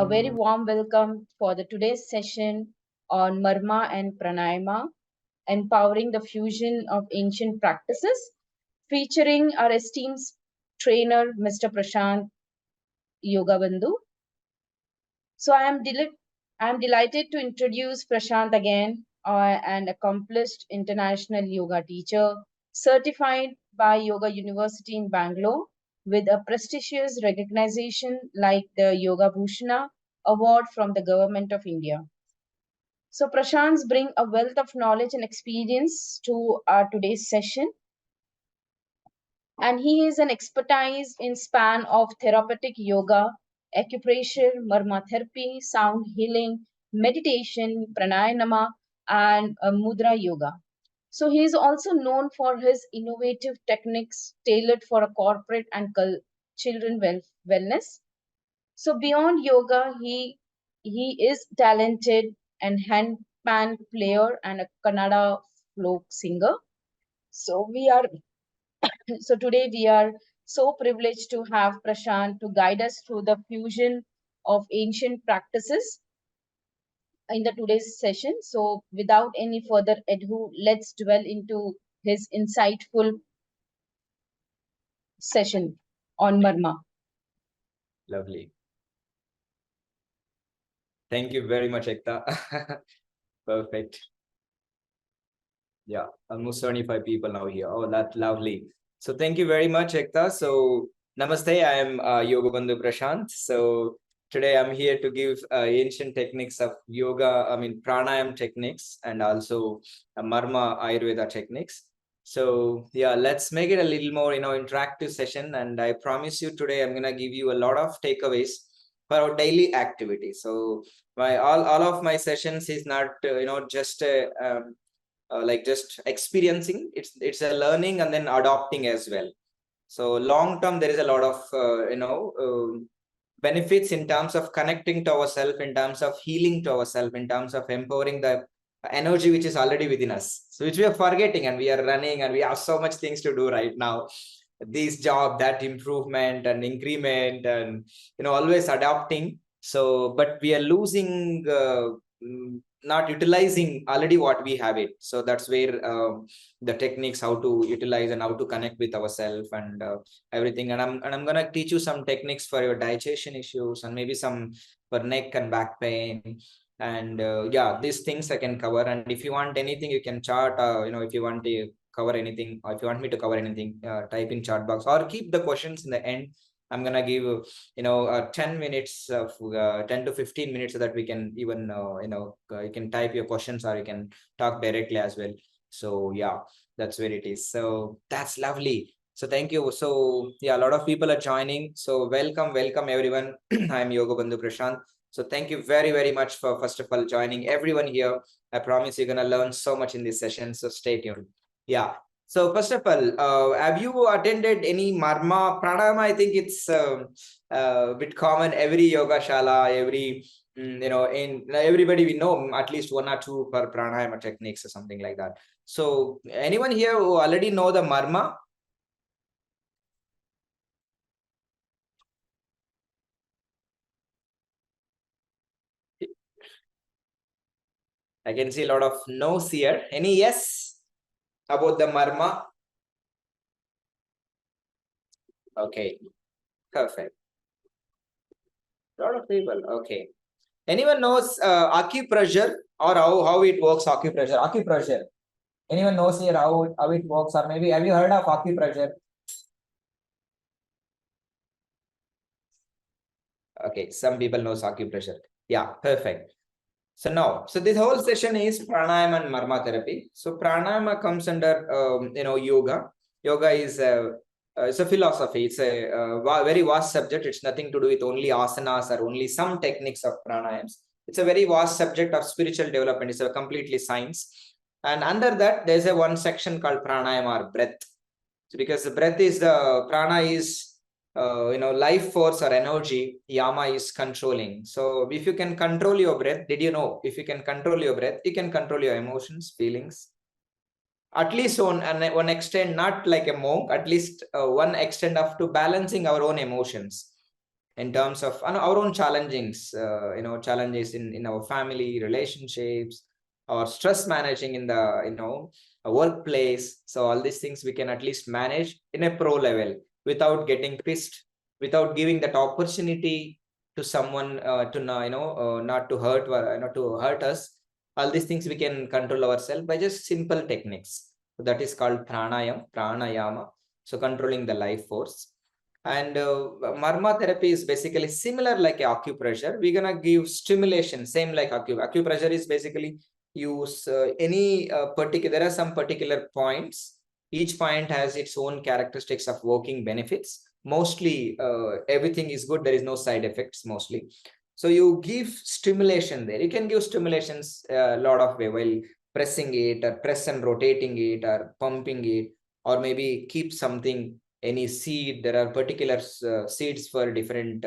A very warm welcome for the today's session on Marma and Pranayama, empowering the fusion of ancient practices, featuring our esteemed trainer, Mr. Prashant Yogabandhu. So I am delighted to introduce Prashant again, an accomplished international yoga teacher, certified by Yoga University in Bangalore with a prestigious recognition like the Yoga Bhushana Award from the Government of India. So Prashant's bring a wealth of knowledge and experience to our today's session, and he is an expertise in span of therapeutic yoga, acupressure, marma therapy, sound healing, meditation, pranayama, and mudra yoga. So he is also known for his innovative techniques tailored for a corporate and children wellness. So beyond yoga, he is talented and handpan player and a Kannada folk singer. So today we are so privileged to have Prashant to guide us through the fusion of ancient practices in the today's session. So without any further ado, let's dwell into his insightful session on Marma. Lovely. Thank you very much, Ekta. Perfect. Yeah, almost 75 people now here. Oh, that's lovely. So thank you very much, Ekta. So namaste, I am Yogabandhu Prashant. So today I'm here to give ancient techniques of yoga, pranayam techniques, and also Marma Ayurveda techniques. So yeah, let's make it a little more, interactive session. And I promise you today, I'm going to give you a lot of takeaways for our daily activity. So all of my sessions is not, just like just experiencing. It's a learning and then adopting as well. So long term, there is a lot of, benefits in terms of connecting to ourselves, in terms of healing to ourselves, in terms of empowering the energy which is already within us, so which we are forgetting, and we are running and we have so much things to do right now, this job, that improvement and increment, and always adapting. So but we are losing, not utilizing already what we have it. So that's where the techniques, how to utilize and how to connect with ourselves and everything. And I'm gonna teach you some techniques for your digestion issues and maybe some for neck and back pain. And yeah, these things I can cover. And if you want anything, you can chart, if you want to cover anything, or if you want me to cover anything, type in chat box or keep the questions in the end. I'm gonna give 10 minutes of 10 to 15 minutes so that we can even you can type your questions or you can talk directly as well. So yeah, that's where it is. So that's lovely. So thank you. So yeah, a lot of people are joining. So welcome everyone. I'm Yogabandhu Prashant. So thank you very, very much for, first of all, joining everyone here. I promise you're gonna learn so much in this session. So stay tuned. Yeah. So first of all, have you attended any Marma Pranayama? I think it's a bit common. Every yoga shala, in everybody we know at least one or two per pranayama techniques or something like that. So anyone here who already know the Marma? I can see a lot of no's here. Any yes about the Marma? Okay, perfect. A lot of people. Okay. Anyone knows acupressure or how it works? Acupressure. Anyone knows here how it works, or maybe have you heard of acupressure? Okay, some people know acupressure. Yeah, perfect. So now, so this whole session is pranayama and marma therapy. So pranayama comes under yoga. Yoga is it's a philosophy. It's a very vast subject. It's nothing to do with only asanas or only some techniques of pranayams. It's a very vast subject of spiritual development. It's a completely science. And under that, there's a one section called pranayama or breath. So because the breath is the prana is life force or energy, yama is controlling. So if you can control your breath, did you know if you can control your breath, you can control your emotions, feelings, at least on one extent, not like a monk, at least one extent of to balancing our own emotions. in terms of our own challenges, challenges in our family relationships, or stress managing in the a workplace. So all these things we can at least manage in a pro level without getting pissed, without giving that opportunity to someone to not to hurt, not to hurt us. All these things we can control ourselves by just simple techniques. So that is called pranayama. So controlling the life force. And Marma therapy is basically similar like acupressure. We're gonna give stimulation, same like acupressure is basically use any particular. There are some particular points. Each point has its own characteristics of working benefits. Mostly, everything is good. There is no side effects mostly. So you give stimulation there. You can give stimulations a lot of way while pressing it, or press and rotating it, or pumping it, or maybe keep something, any seed. There are particular seeds for different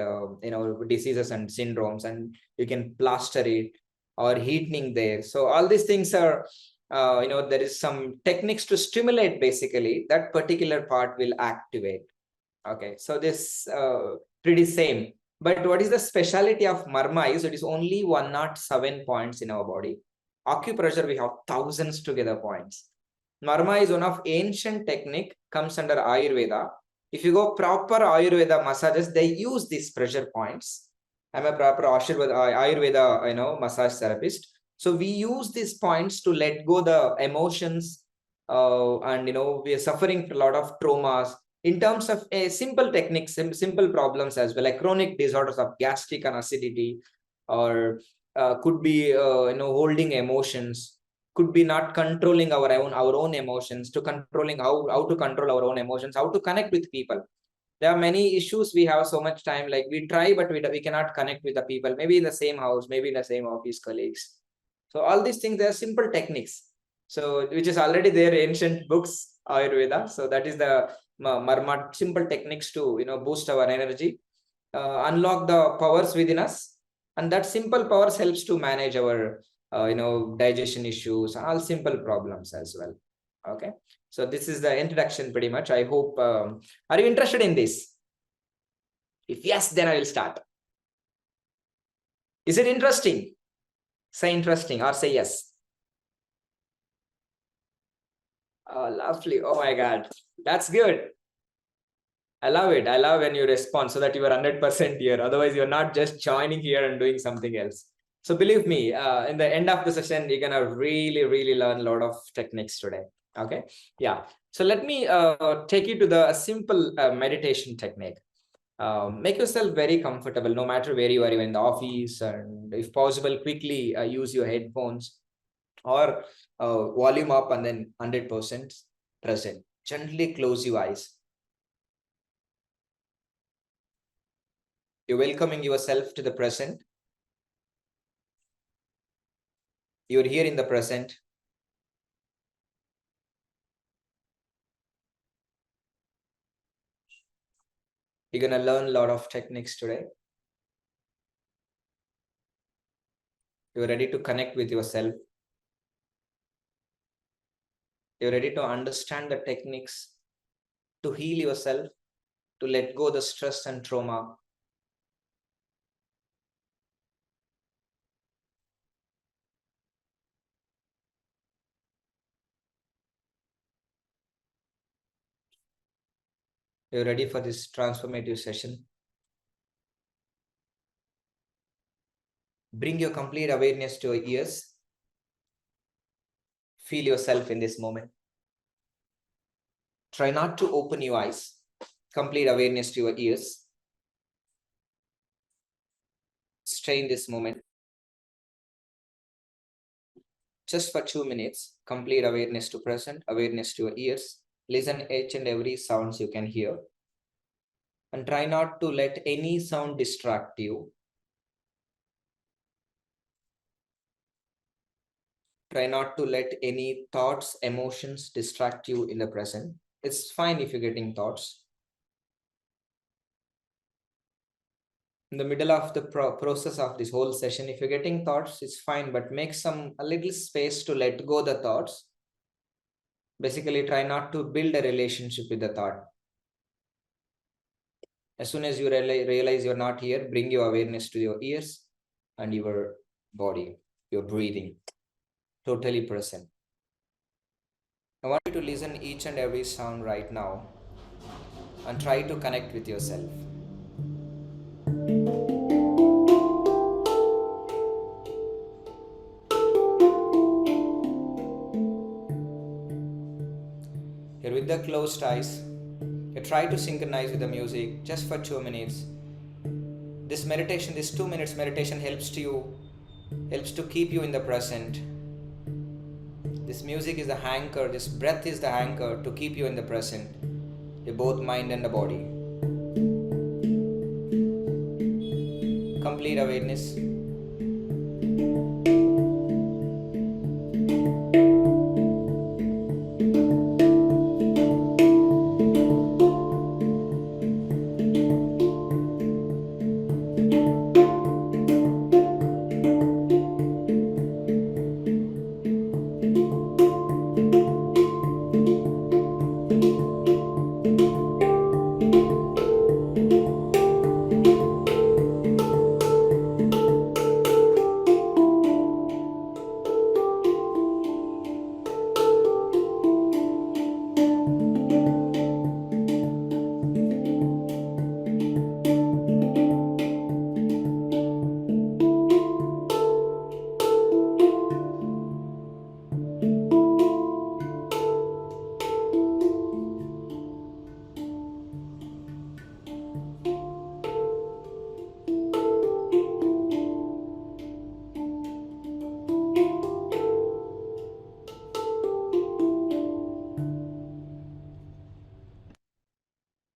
diseases and syndromes, and you can plaster it or heating there. So all these things are there is some techniques to stimulate. Basically that particular part will activate. Okay, so this pretty same. But what is the speciality of Marma is it is only 107 points in our body. Acupressure we have thousands together points. Marma is one of ancient technique, comes under Ayurveda. If you go proper Ayurveda massages, they use these pressure points. I'm a proper Ayurveda massage therapist. So we use these points to let go the emotions, and we are suffering a lot of traumas in terms of a simple techniques, simple problems as well, like chronic disorders of gastric and acidity, or could be holding emotions, could be not controlling our own emotions, to controlling how to control our own emotions, how to connect with people. There are many issues. We have so much time, like we try, but we cannot connect with the people, maybe in the same house, maybe in the same office colleagues. So all these things, they are simple techniques, so which is already there in ancient books Ayurveda. So that is the Marma, simple techniques to boost our energy, unlock the powers within us, and that simple powers helps to manage our digestion issues and all simple problems as well. Okay, so this is the introduction pretty much. I hope are you interested in this? If yes, then I will start. Is it interesting? Say interesting or say yes. Oh, lovely. Oh my god, that's good. I love it. I love when you respond, so that you are 100% here. Otherwise, you're not just joining here and doing something else. So believe me, in the end of the session, you're gonna really, really learn a lot of techniques today. Okay. Yeah. So let me take you to the simple meditation technique. Make yourself very comfortable, no matter where you are, even in the office, and if possible, quickly use your headphones, or volume up and then 100% present. Gently close your eyes. You're welcoming yourself to the present. You're here in the present. You're going to learn a lot of techniques today. You're ready to connect with yourself. You're ready to understand the techniques to heal yourself, to let go the stress and trauma. You're ready for this transformative session. Bring your complete awareness to your ears. Feel yourself in this moment. Try not to open your eyes. Complete awareness to your ears. Stay in this moment. Just for 2 minutes, complete awareness to present, awareness to your ears. Listen each and every sounds you can hear. And try not to let any sound distract you. Try not to let any thoughts, emotions distract you in the present. It's fine if you're getting thoughts. In the middle of the process of this whole session, if you're getting thoughts, it's fine, but make a little space to let go the thoughts. Basically, try not to build a relationship with the thought. As soon as you realize you're not here, bring your awareness to your ears and your body, your breathing, totally present. I want you to listen each and every sound right now and try to connect with yourself. Here with the closed eyes, you try to synchronize with the music just for 2 minutes. This meditation, this 2 minutes meditation helps to keep you in the present. This music is the anchor, this breath is the anchor to keep you in the present, both mind and the body. Complete awareness.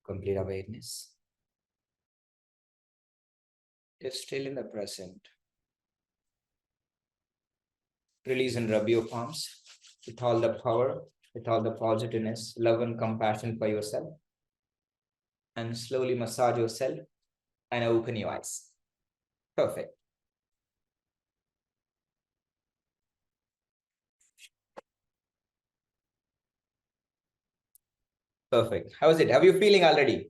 Complete awareness. You're still in the present. Release and rub your palms with all the power, with all the positiveness, love and compassion for yourself. And slowly massage yourself and open your eyes. Perfect. Perfect. How is it? How are you feeling already?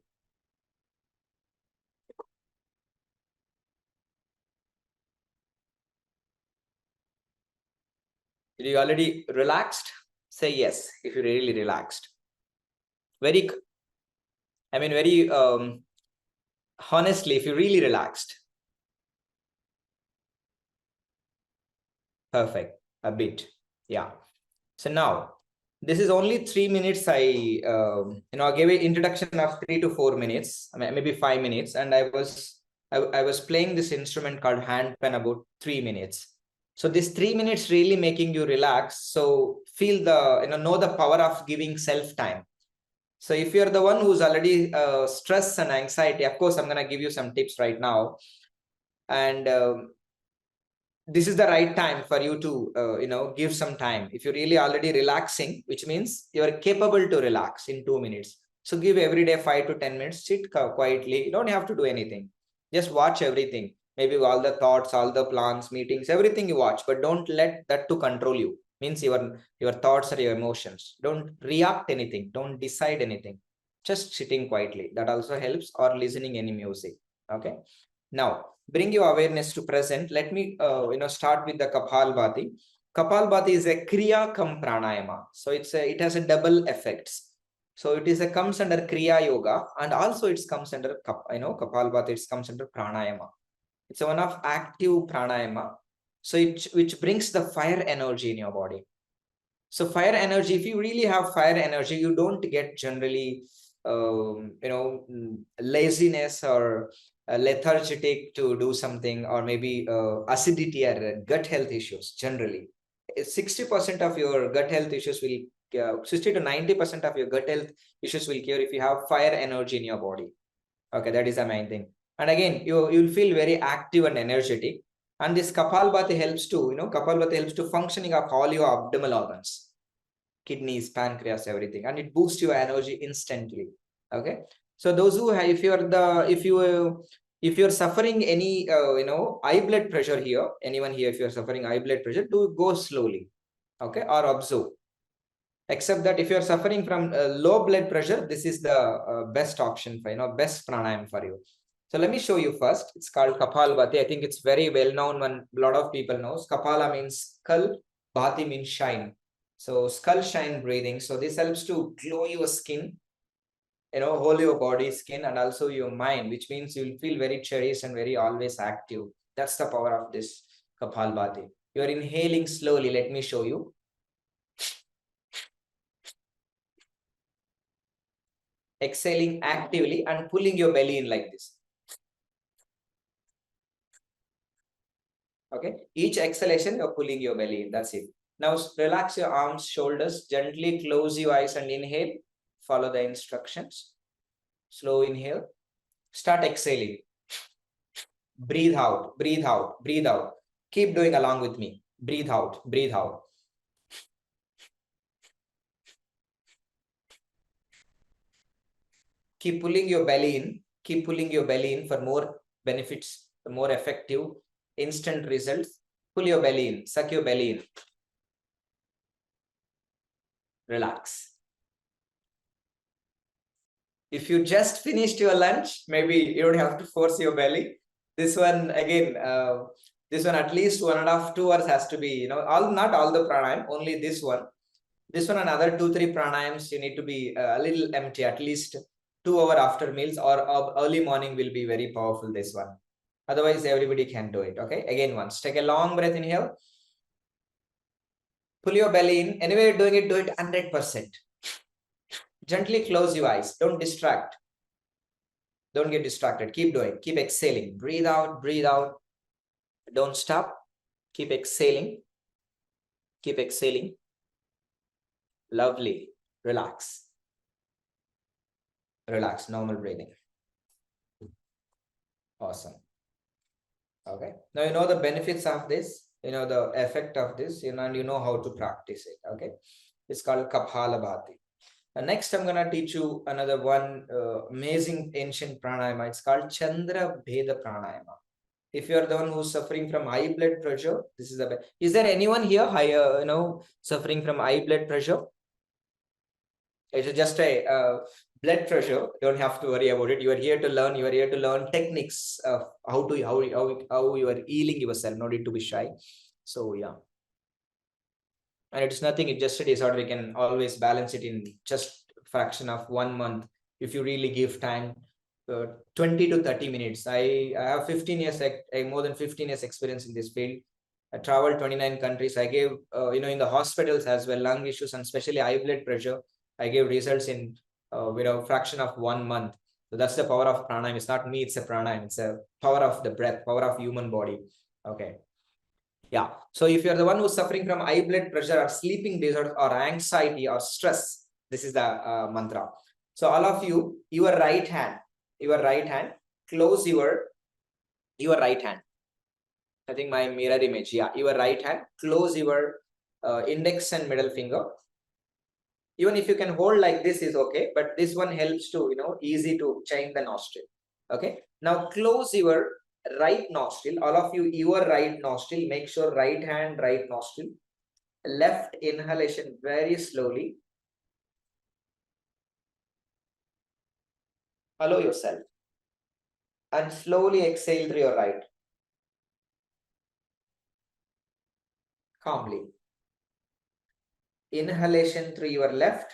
Are you already relaxed? Say yes if you're really relaxed. Very honestly, if you're really relaxed. Perfect. A bit. Yeah. So now, this is only 3 minutes. I gave an introduction of 3 to 4 minutes, maybe 5 minutes, and I was playing this instrument called hand pen about 3 minutes. So this 3 minutes really making you relax. So feel know the power of giving self time. So if you're the one who's already stress and anxiety, of course, I'm gonna give you some tips right now, and this is the right time for you to give some time. If you're really already relaxing, which means you're capable to relax in 2 minutes, so give every day 5 to 10 minutes, sit quietly. You don't have to do anything, just watch everything, maybe all the thoughts, all the plans, meetings, everything you watch, but don't let that to control you. Means your thoughts or your emotions, don't react anything, don't decide anything, just sitting quietly. That also helps, or listening any music. Okay, now bring your awareness to present. Let me start with the Kapalbhati. Kapalbhati is a Kriya Kam Pranayama. So it has a double effects. So it is a comes under Kriya Yoga, and also it comes under Kapalbhati, it comes under Pranayama. It's one of active pranayama. So which brings the fire energy in your body. So fire energy, if you really have fire energy, you don't get generally laziness or lethargic to do something, or maybe acidity or gut health issues. Generally 60% of your gut health issues will 60 to 90% of your gut health issues will cure if you have fire energy in your body. Okay, that is the main thing. And again, you'll feel very active and energetic. And this Kapalbhati helps Kapalbhati helps to functioning of all your abdominal organs, kidneys, pancreas, everything, and it boosts your energy instantly. Okay, so those who have, if you're suffering any high blood pressure here, anyone here, if you're suffering high blood pressure, do go slowly. Okay, or observe. Except that if you're suffering from low blood pressure, this is the best option for, best pranayam for you. So let me show you first. It's called Kapalabhati. I think it's very well known when a lot of people knows. Kapala means skull, Bhati means shine. So skull shine breathing. So this helps to glow your skin, whole your body, skin, and also your mind, which means you'll feel very cherished and very always active. That's the power of this Kapalabhati. You're inhaling slowly. Let me show you. Exhaling actively and pulling your belly in like this. Okay, each exhalation you're pulling your belly in. That's it. Now relax your arms, shoulders, gently close your eyes and inhale. Follow the instructions. Slow inhale. Start exhaling. Breathe out, breathe out, breathe out. Keep doing along with me. Breathe out, breathe out. Keep pulling your belly in. Keep pulling your belly in for more benefits, more effective, instant results. Pull your belly in. Suck your belly in. Relax. If you just finished your lunch, maybe you don't have to force your belly. This one again, this one at least 1.5 2 hours has to be, not all the pranayam, only this one. This one, another 2 3 pranayams, you need to be a little empty, at least 2 hours after meals or early morning will be very powerful. This one. Otherwise, everybody can do it. Okay. Again, once take a long breath in here. Pull your belly in. Anyway, you're doing it, do it 100%. Gently close your eyes. Don't distract. Don't get distracted. Keep doing. Keep exhaling. Breathe out. Breathe out. Don't stop. Keep exhaling. Keep exhaling. Lovely. Relax. Relax. Normal breathing. Awesome. Okay. Now you know the benefits of this. You know the effect of this. And you know how to practice it. Okay. It's called Kapalabhati. Next, I'm gonna teach you another one amazing ancient pranayama. It's called Chandra Bheda Pranayama. If you are the one who's suffering from high blood pressure, this is the best. Is there anyone here suffering from high blood pressure? It's just a blood pressure. You don't have to worry about it. You are here to learn. You are here to learn techniques of how you are healing yourself. No need to be shy. So yeah, and it's nothing. It's just a disorder. We can always balance it in just fraction of 1 month if you really give time. 20 to 30 minutes. I have 15 years, more than 15 years experience in this field. I traveled 29 countries. I gave, in the hospitals as well, lung issues and especially high blood pressure. I gave results in, fraction of 1 month. So that's the power of pranayam. It's not me, it's a pranayam. It's a power of the breath, power of human body. Okay. Yeah. So if you're the one who's suffering from high blood pressure or sleeping disorder or anxiety or stress, this is the mantra. So all of you, your right hand, close your right hand. I think my mirror image. Yeah, your right hand, close your index and middle finger. Even if you can hold like this is okay, but this one helps to, easy to change the nostril. Okay. Now close your right nostril. All of you, your right nostril. Make sure right hand, right nostril. Left inhalation very slowly. Allow yourself. And slowly exhale through your right. Calmly. Inhalation through your left.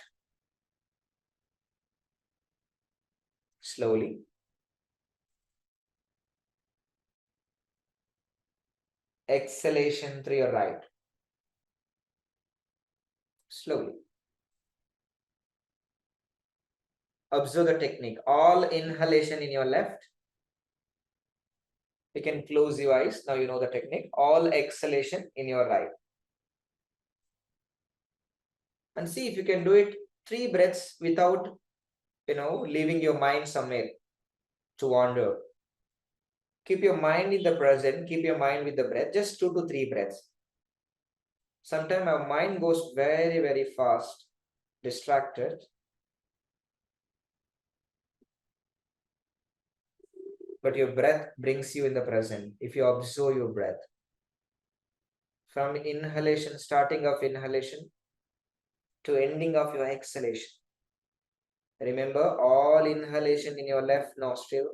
Slowly. Exhalation through your right. Slowly. Observe the technique. All inhalation in your left. You can close your eyes. Now you know the technique. All exhalation in your right. And see if you can do it 3 breaths without, leaving your mind somewhere to wander. Keep your mind in the present. Keep your mind with the breath. Just 2 to 3 breaths. Sometimes our mind goes very, very fast, distracted. But your breath brings you in the present. If you observe your breath. From inhalation, starting of inhalation, to ending of your exhalation. Remember, all inhalation in your left nostril,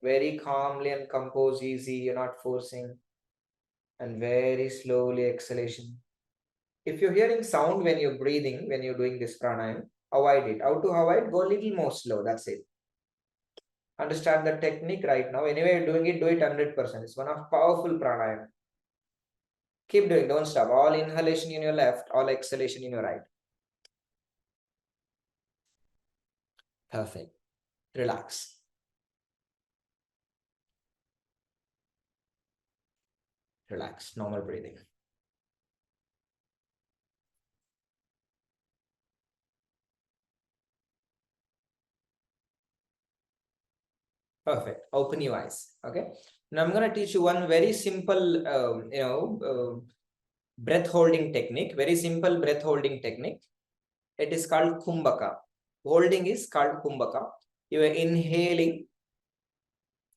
very calmly and composed, easy, you're not forcing, and very slowly exhalation. If you're hearing sound when you're breathing, when you're doing this pranayama, avoid it. How to avoid? Go a little more slow, that's it. Understand the technique right now. Anyway, you're doing it, do it 100%. It's one of powerful pranayama. Keep doing, don't stop. All inhalation in your left, all exhalation in your right. Perfect. Relax. Relax. Normal breathing. Perfect. Open your eyes. Okay. Now I'm going to teach you one very simple, breath holding technique. Very simple breath holding technique. It is called kumbhaka. Holding is called kumbhaka. You are inhaling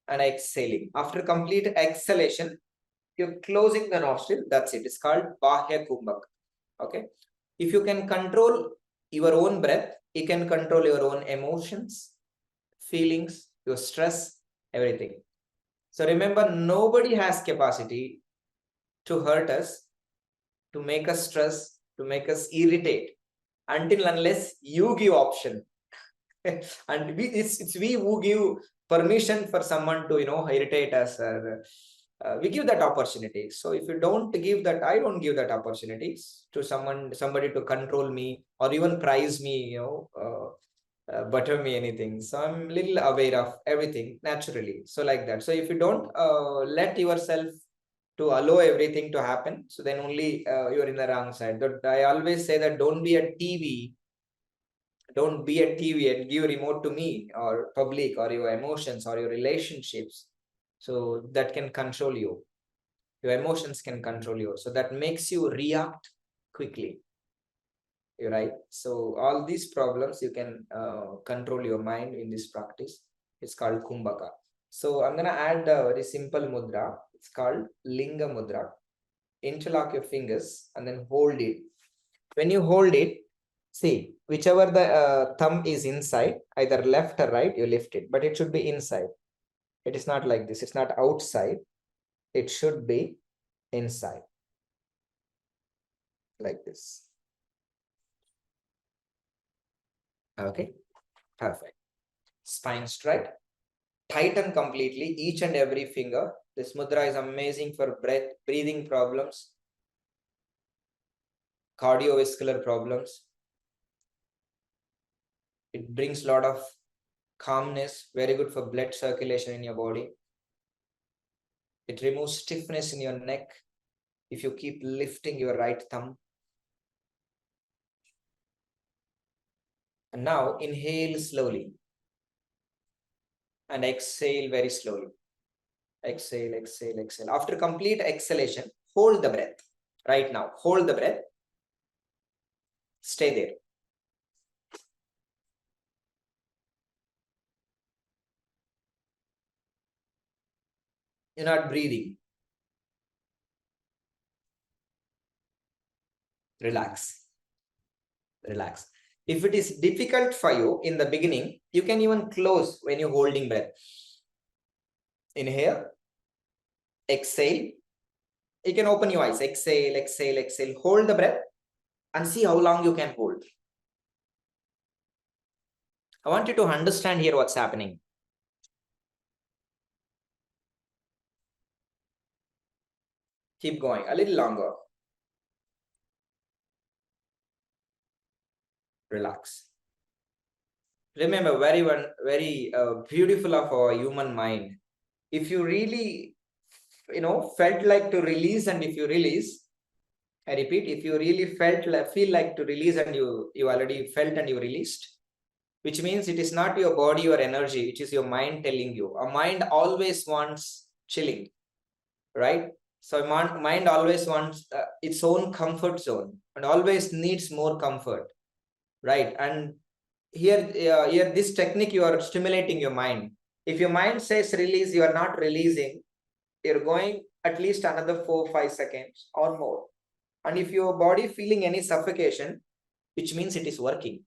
and exhaling. After complete exhalation, you're closing the nostril. That's it. It's called bahya kumbhaka. Okay. If you can control your own breath, you can control your own emotions, feelings, your stress, everything. So remember, nobody has capacity to hurt us, to make us stress, to make us irritate, until unless you give option. And it's we who give permission for someone to irritate us, or we give that opportunity. So if you don't give that, I don't give that opportunities to somebody to control me or even prize me, butter me anything. So I'm little aware of everything naturally. So like that. So if you don't let yourself to allow everything to happen, so then only you're in the wrong side. But I always say that don't be a TV. Don't be a TV and give remote to me or public or your emotions or your relationships. So that can control you. Your emotions can control you. So that makes you react quickly. You're right. So all these problems you can control your mind in this practice. It's called kumbhaka. So I'm gonna add a very simple mudra. It's called linga mudra. Interlock your fingers and then hold it. When you hold it, see whichever the thumb is inside, either left or right, you lift it, but it should be inside. It is not like this. It's not outside. It should be inside, like this. Okay, perfect. Spine straight. Tighten completely each and every finger. This mudra is amazing for breathing problems, cardiovascular problems. It brings a lot of calmness, very good for blood circulation in your body. It removes stiffness in your neck if you keep lifting your right thumb. And now inhale slowly and exhale very slowly. Exhale, exhale, exhale. After complete exhalation, hold the breath. Right now, hold the breath. Stay there. You're not breathing. Relax. Relax. If it is difficult for you in the beginning, you can even close when you're holding breath. Inhale, exhale. You can open your eyes. Exhale, exhale, exhale. Hold the breath and see how long you can hold. I want you to understand here what's happening. Keep going a little longer. Relax. Remember, very beautiful of our human mind. If you really, felt like to release, and if you release, I repeat, if you really feel like to release and you already felt and you released, which means it is not your body or energy, it is your mind telling you. A mind always wants chilling, right? So mind always wants its own comfort zone and always needs more comfort, right? And here this technique, you are stimulating your mind. If your mind says release, you are not releasing. You're going at least another 4-5 seconds or more. And if your body feeling any suffocation, which means it is working.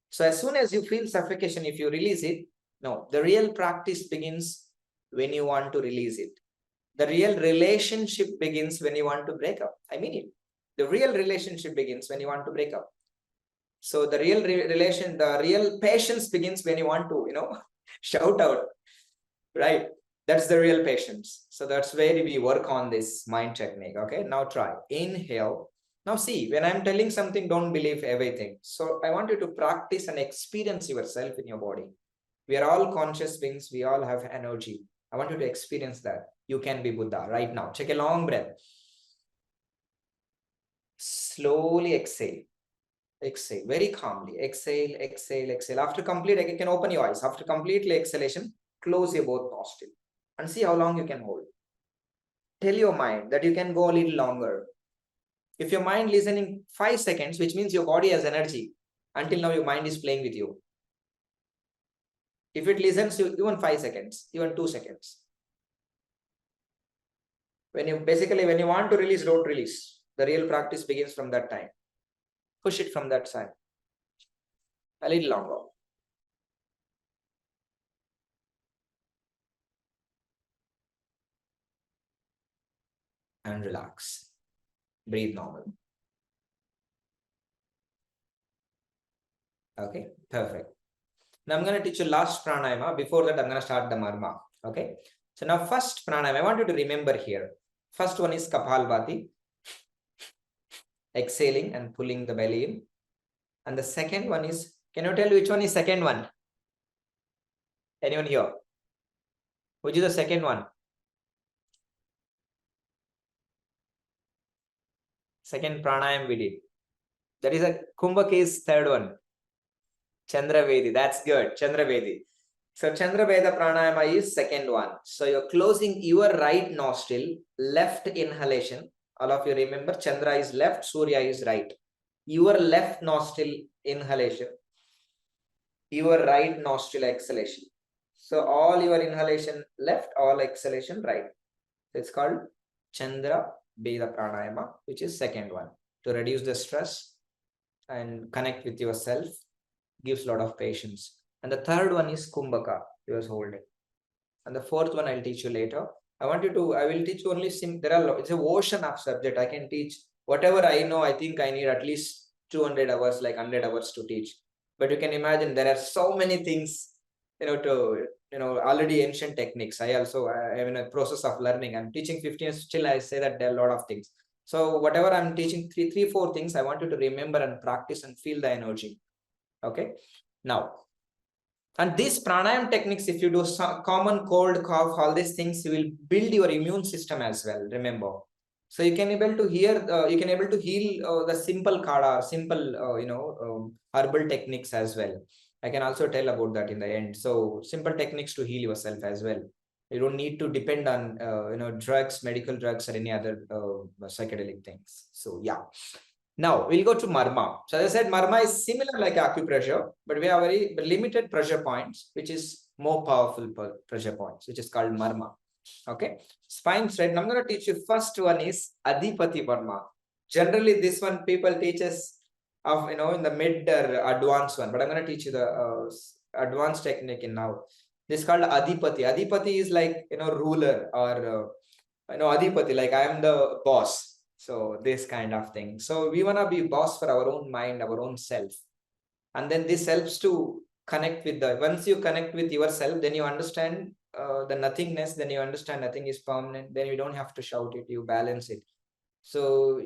So as soon as you feel suffocation, if you release it, no, the real practice begins when you want to release it. The real relationship begins when you want to break up. I mean it. The real relationship begins when you want to break up. So the real the real patience begins when you want to, shout out, right? That's the real patience. So that's where we work on this mind technique. Okay, now try. Inhale. Now see, when I'm telling something, don't believe everything. So I want you to practice and experience yourself in your body. We are all conscious beings. We all have energy. I want you to experience that. You can be Buddha right now. Take a long breath. Slowly exhale. Exhale very calmly. Exhale, exhale, exhale. After complete, you can open your eyes. After completely exhalation, close your both nostrils and see how long you can hold. Tell your mind that you can go a little longer. If your mind listening 5 seconds, which means your body has energy, until now your mind is playing with you. If it listens you even 5 seconds, even 2 seconds. When you want to release, don't release. The real practice begins from that time. Push it from that side. A little longer. And relax. Breathe normal. Okay, perfect. Now I'm going to teach you last pranayama. Before that, I'm going to start the marma. Okay. So now first pranayama, I want you to remember here. First one is Kapalbhati. Exhaling and pulling the belly in. And the second one is, can you tell which one is second one? Anyone here? Which is the second one? Second pranayam we did. That is a Kumbhak is third one. Chandravedi. That's good. Chandravedi. So Chandraveda pranayama is second one. So you're closing your right nostril, left inhalation. All of you remember Chandra is left, Surya is right. Your left nostril inhalation, your right nostril exhalation. So all your inhalation left, all exhalation right. So it's called Chandra Veda Pranayama, which is second one. To reduce the stress and connect with yourself, gives a lot of patience. And the third one is Kumbhaka, he was holding. And the fourth one I'll teach you later. I will teach you only, it's an ocean of subject. I can teach whatever I know. I think I need at least 200 hours, like 100 hours to teach. But you can imagine there are so many things, already ancient techniques. I am in a process of learning. I'm teaching 15 years, still I say that there are a lot of things. So whatever I'm teaching, three, four things, I want you to remember and practice and feel the energy. Okay. Now, and these pranayam techniques, if you do some common cold, cough, all these things, you will build your immune system as well. Remember, so you can able to heal the simple kada, simple herbal techniques as well. I can also tell about that in the end. So simple techniques to heal yourself as well. You don't need to depend on drugs, medical drugs, or any other psychedelic things. So yeah. Now we'll go to Marma. So as I said, Marma is similar like acupressure, but we have very limited pressure points, which is more powerful pressure points, which is called Marma. Okay, spine straight. I'm going to teach you first one is Adipati Marma. Generally, this one people teaches of in the mid or advanced one, but I'm going to teach you the advanced technique in now. This is called Adipati. Adipati is like ruler or Adipati, like I am the boss. So this kind of thing. So we want to be boss for our own mind, our own self. And then this helps to connect with once you connect with yourself, then you understand the nothingness, then you understand nothing is permanent. Then you don't have to shout it, you balance it. So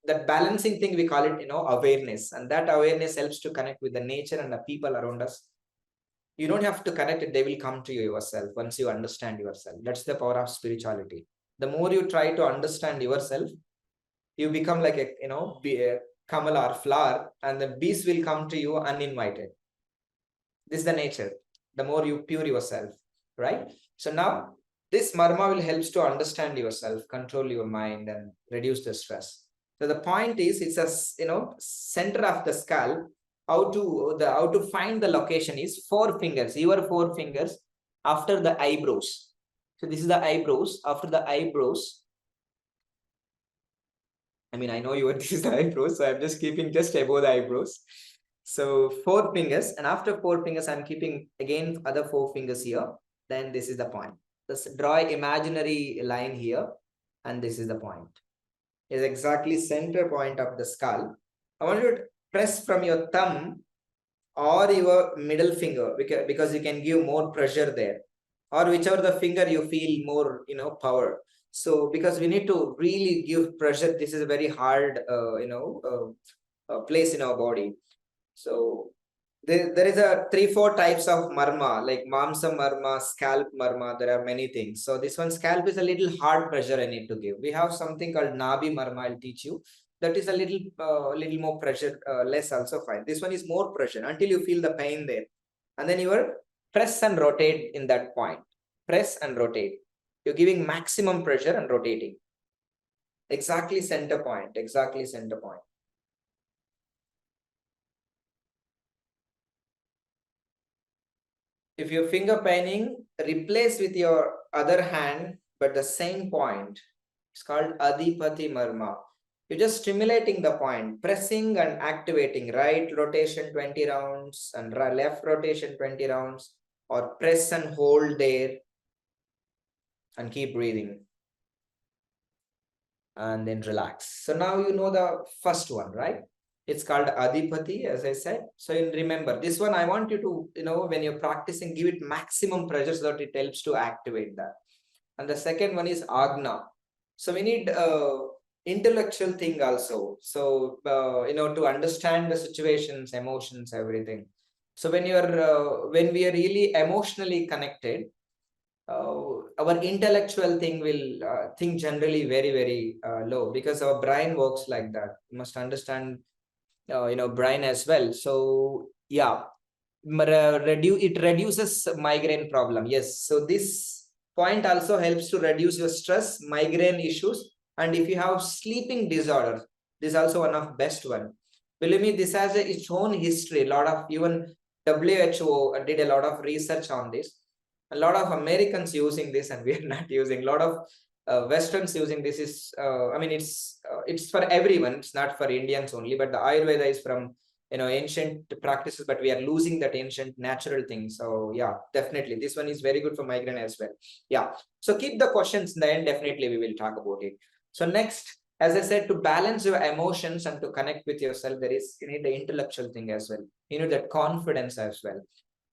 that balancing thing, we call it, awareness. And that awareness helps to connect with the nature and the people around us. You don't have to connect it. They will come to you yourself once you understand yourself. That's the power of spirituality. The more you try to understand yourself, you become like a kamal or flower, and the bees will come to you uninvited. This is the nature. The more you pure yourself, right? So now this marma will help to understand yourself, control your mind, and reduce the stress. So the point is, it's a center of the skull. How to find the location is 4 fingers. Your 4 fingers after the eyebrows. So this is the eyebrows. After the eyebrows, I mean, I know you this is the eyebrows, so I'm just keeping just above the eyebrows. So 4 fingers, and after 4 fingers, I'm keeping again other 4 fingers here. Then this is the point. Just draw an imaginary line here, and this is the point. Is exactly center point of the skull. I want you to press from your thumb or your middle finger, because you can give more pressure there, or whichever the finger you feel more, power. So because we need to really give pressure, this is a very hard, place in our body. So there is a 3-4 types of marma, like mamsa marma, scalp marma. There are many things. So this one, scalp, is a little hard pressure I need to give. We have something called nabi marma. I'll teach you. That is a little more pressure, less also fine. This one is more pressure until you feel the pain there, and then you are press and rotate in that point. Press and rotate. You're giving maximum pressure and rotating. Exactly center point. Exactly center point. If you're finger paining, replace with your other hand, but the same point. It's called Adipati Marma. You're just stimulating the point, pressing and activating. Right rotation 20 rounds and left rotation 20 rounds, or press and hold there and keep breathing. And then relax. So now you know the first one, right? It's called Adipati, as I said. So you remember this one. I want you to, when you're practicing, give it maximum pressure so that it helps to activate that. And the second one is Agna. So we need intellectual thing also. So, to understand the situations, emotions, everything. So when when we are really emotionally connected, our intellectual thing will think generally very, very low, because our brain works like that. You must understand, brain as well. So yeah, it reduces migraine problem. Yes. So this point also helps to reduce your stress, migraine issues. And if you have sleeping disorders, this is also one of best one. Believe me, this has its own history. A lot of, even WHO did a lot of research on this. A lot of Americans using this, and we are not using. A lot of Westerns using this. Is I mean, it's for everyone. It's not for Indians only. But the Ayurveda is from ancient practices, but we are losing that ancient natural thing. So yeah, definitely this one is very good for migraine as well. Yeah. So keep the questions in the end. Definitely we will talk about it. So next, as I said, to balance your emotions and to connect with yourself, you need the intellectual thing as well. You need that confidence as well.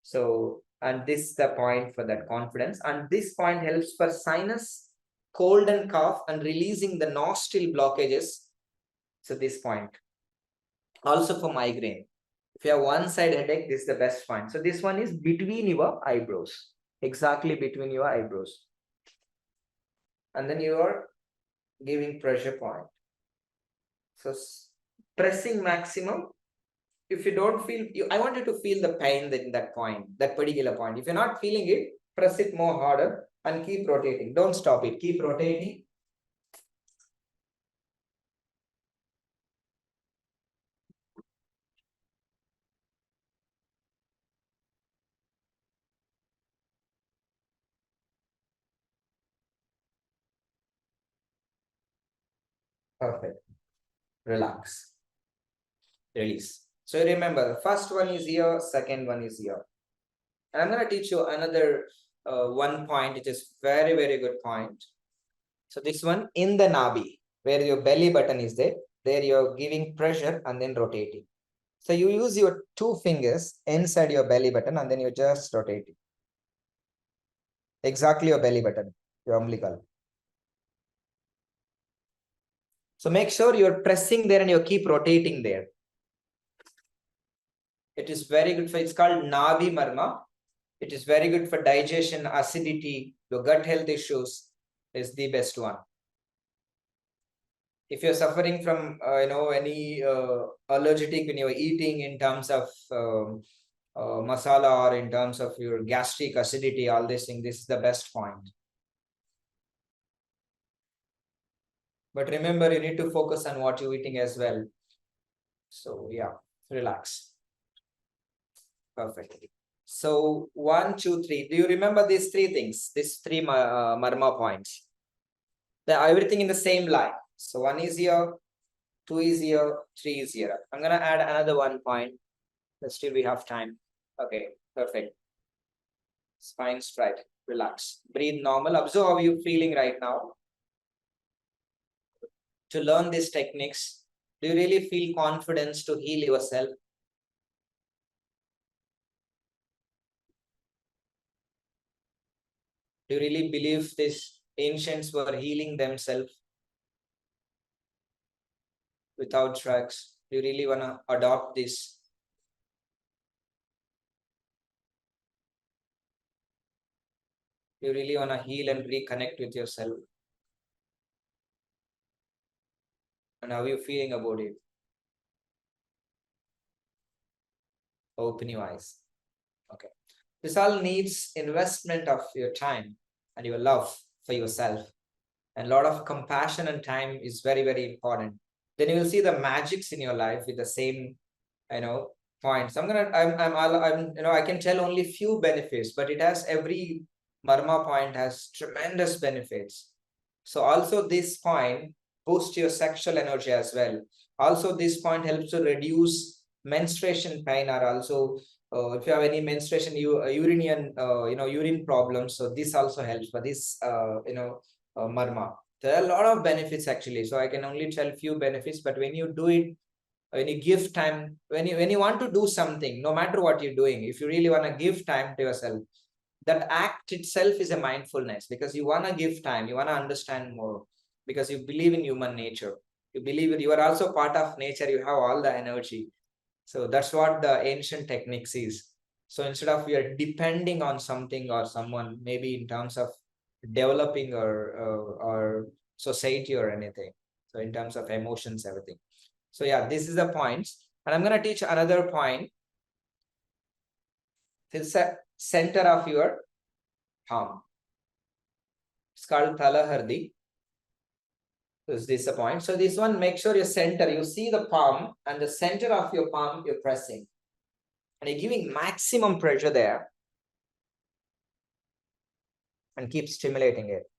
So, and this is the point for that confidence. And this point helps for sinus, cold and cough, and releasing the nostril blockages. So this point. Also for migraine. If you have one side headache, this is the best point. So this one is between your eyebrows. Exactly between your eyebrows. And then you are giving pressure point. So pressing maximum. If you don't feel, I want you to feel the pain in that point, that particular point. If you're not feeling it, press it more harder and keep rotating. Don't stop it. Keep rotating. Perfect. Relax. Release. So remember, the first one is here, second one is here. And I'm going to teach you another one point, which is very, very good point. So this one, in the nabi, where your belly button is there you're giving pressure and then rotating. So you use your 2 fingers inside your belly button and then you just rotate it. Exactly your belly button, your umbilical. So make sure you're pressing there and you keep rotating there. It is very good for, it's called nabi marma. It is very good for digestion, acidity, your gut health issues is the best one. If you're suffering from any allergic when you're eating, in terms of masala, or in terms of your gastric acidity, all this thing, this is the best point. But remember, you need to focus on what you're eating as well. So yeah, relax. Perfect. So 1, 2, 3. Do you remember these 3 things? These 3 marma points. Everything in the same line. So one is here, 2 is here, 3 is here. I'm going to add another 1 point. But still we have time. Okay, perfect. Spine straight. Relax. Breathe normal. Observe how you're feeling right now. To learn these techniques, do you really feel confidence to heal yourself? Do you really believe these ancients were healing themselves without drugs? Do you really want to adopt this? Do you really want to heal and reconnect with yourself? And how are you feeling about it? Open your eyes. Okay. This all needs investment of your time and your love for yourself. And a lot of compassion and time is very, very important. Then you will see the magics in your life with the same, points. I can tell only few benefits, but it has every Marma point has tremendous benefits. So also this point boosts your sexual energy as well. Also, this point helps to reduce menstruation pain, or also if you have any menstruation, urine problems. So this also helps for this, Marma. There are a lot of benefits actually. So I can only tell few benefits, but when you do it, when you give time, when you want to do something, no matter what you're doing, if you really want to give time to yourself, that act itself is a mindfulness, because you want to give time, you want to understand more, because you believe in human nature, you believe that you are also part of nature, you have all the energy. So that's what the ancient techniques is. So instead of we are depending on something or someone, maybe in terms of developing or society or anything, so in terms of emotions, everything. So yeah, this is the points. And I'm going to teach another point. It's the center of your palm. It's called Talahardi. Is this the point? So this one, make sure your center, you see the palm and the center of your palm, you're pressing. And you're giving maximum pressure there. And keep stimulating it.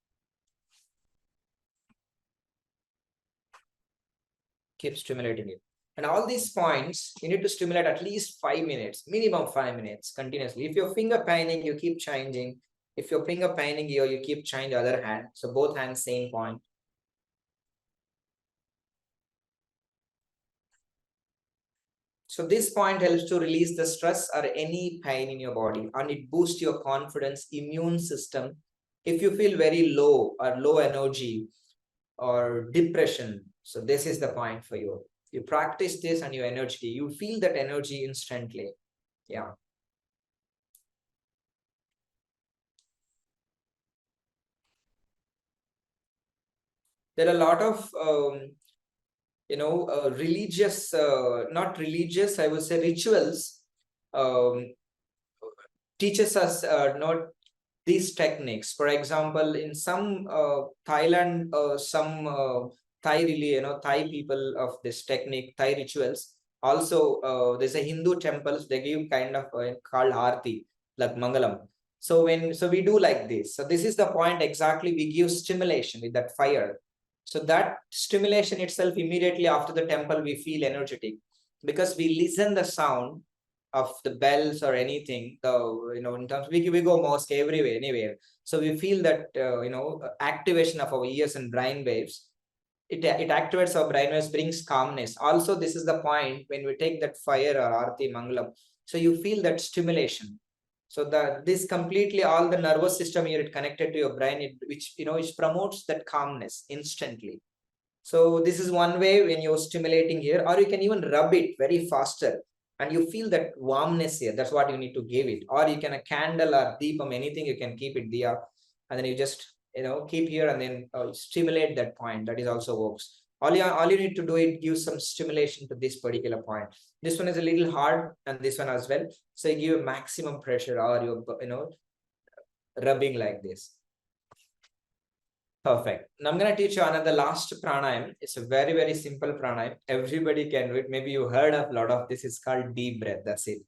Keep stimulating it. And all these points, you need to stimulate at least 5 minutes, minimum 5 minutes continuously. If your finger paining, you keep changing. If your finger paining here, you keep changing the other hand. So both hands, same point. So this point helps to release the stress or any pain in your body, and it boosts your confidence, immune system. If you feel very low or low energy or depression, so this is the point for you. You practice this and your energy, you feel that energy instantly. Yeah. There are a lot of religious, not religious, I would say rituals, um, teaches us not these techniques. For example, in some Thailand, some Thai really, Thai people of this technique, Thai rituals. Also, there's a Hindu temples, they give kind of called Aarti, like Mangalam. So we do like this. So this is the point exactly. We give stimulation with that fire. So that stimulation itself, immediately after the temple, we feel energetic, because we listen the sound of the bells or anything. In terms we go mosque everywhere, anywhere. So we feel that activation of our ears and brain waves. It activates our brain waves, brings calmness. Also, this is the point when we take that fire or Aarti Mangalam. So you feel that stimulation. So this completely all the nervous system here, it connected to your brain, which promotes that calmness instantly. So this is one way when you're stimulating here, or you can even rub it very faster, and you feel that warmness here. That's what you need to give it. Or you can a candle or deepam, anything, you can keep it there, and then you just keep here and then stimulate that point. That is also works. All you need to do is give some stimulation to this particular point. This one is a little hard, and this one as well. So you give maximum pressure, or you rubbing like this. Perfect. Now I'm going to teach you another last pranayam. It's a very, very simple pranayam. Everybody can do it. Maybe you heard of a lot of this. It's called deep breath. That's it.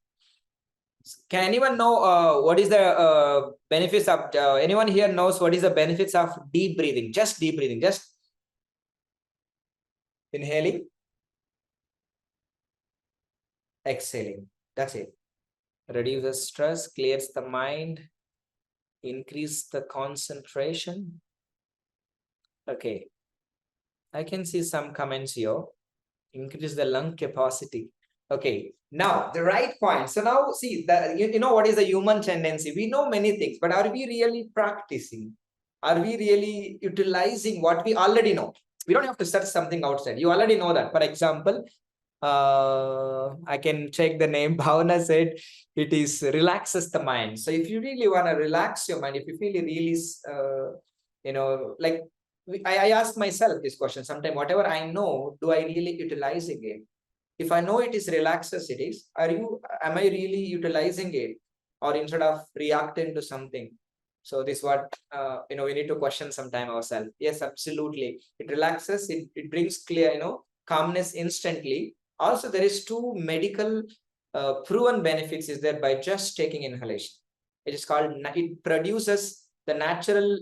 Can anyone know what is the benefits of, anyone here knows what is the benefits of deep breathing? Just deep breathing, just inhaling. exhaling. That's it. Reduces stress, clears the mind, increase the concentration. Okay, I can see some comments here. Increase the lung capacity. Okay, now the right point. So now see that you know what is the human tendency. We know many things, but are we really practicing? Are we really utilizing what we already know? We don't have to search something outside. You already know that. For example, I can check the name. Bhavana said it is relaxes the mind. So if you really want to relax your mind, if you feel it really, like I ask myself this question sometime, whatever I know, do I really utilize it? If I know it is relaxes, am I really utilizing it? Or instead of reacting to something? So this what, we need to question sometime ourselves. Yes, absolutely. It relaxes, it brings clear, calmness instantly. Also, there is two medical proven benefits is there by just taking inhalation. It is called, it produces the natural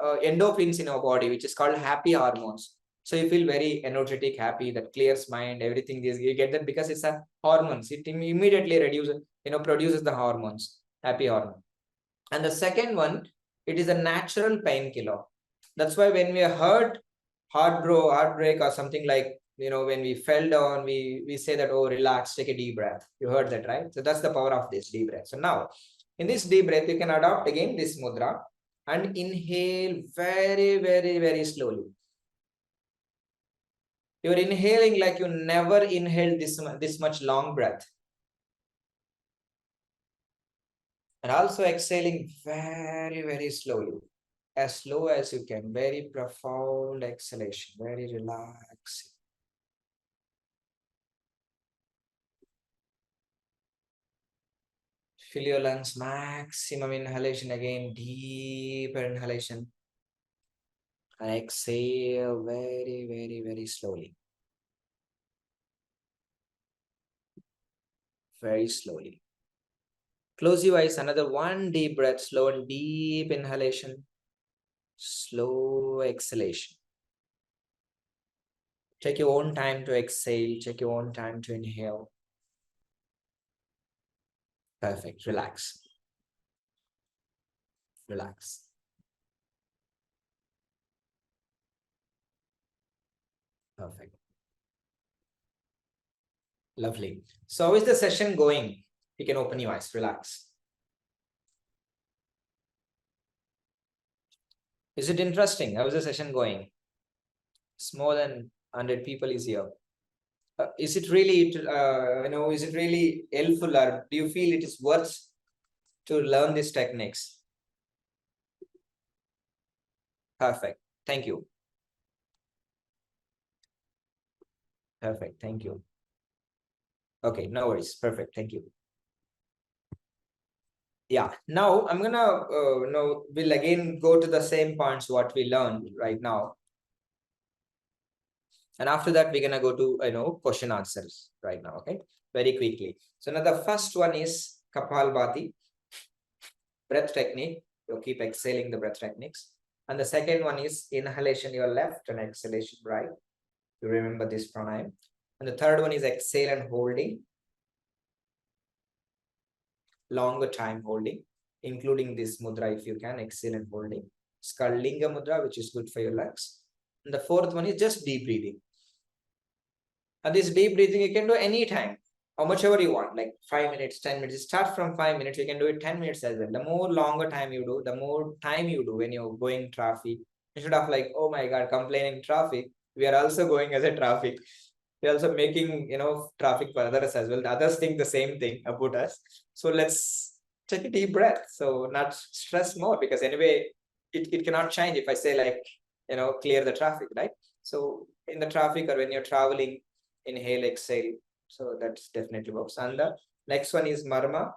endorphins in our body, which is called happy hormones. So you feel very energetic, happy, that clears mind, everything is, you get that because it's a hormones. It immediately reduces, produces the hormones, happy hormone. And the second one, it is a natural painkiller. That's why when we are hurt, heartbreak or something like, when we fell down, we say that, oh, relax, take a deep breath. You heard that, right? So that's the power of this deep breath. So now, in this deep breath, you can adopt again this mudra and inhale very, very, very slowly. You're inhaling like you never inhaled this much long breath. And also exhaling very, very slowly. As slow as you can. Very profound exhalation. Very relaxing. Fill your lungs, maximum inhalation again, deeper inhalation. And exhale very, very, very slowly. Very slowly. Close your eyes, another one deep breath, slow and deep inhalation. Slow exhalation. Take your own time to exhale. Take your own time to inhale. Perfect. Relax. Relax. Perfect. Lovely. So how is the session going? You can open your eyes. Relax. Is it interesting? How is the session going? It's more than 100 people is here. Is it really, is it really helpful, or do you feel it is worth to learn these techniques? Perfect. Thank you. Perfect. Thank you. Okay, no worries. Perfect. Thank you. Yeah, now I'm gonna, we'll again go to the same points what we learned right now. And after that, we're gonna go to, question answers right now, okay? Very quickly. So now the first one is Kapalbhati, breath technique. You keep exhaling the breath techniques. And the second one is inhalation your left and exhalation right. You remember this pranayam. And the third one is exhale and holding. Longer time holding, including this mudra if you can, exhale and holding. Skalinga mudra, which is good for your lungs. And the fourth one is just deep breathing. And this deep breathing you can do anytime, how much ever you want, like 5 minutes, 10 minutes. Start from 5 minutes, you can do it 10 minutes as well. The more longer time you do, the more time you do when you're going traffic. Instead of like, oh my God, complaining traffic, we are also going as a traffic. We're also making, traffic for others as well. The others think the same thing about us. So let's take a deep breath. So not stress more, because anyway, it cannot change if I say like, clear the traffic, right? So in the traffic or when you're traveling, inhale, exhale. So that's definitely works. And the next one is Marma,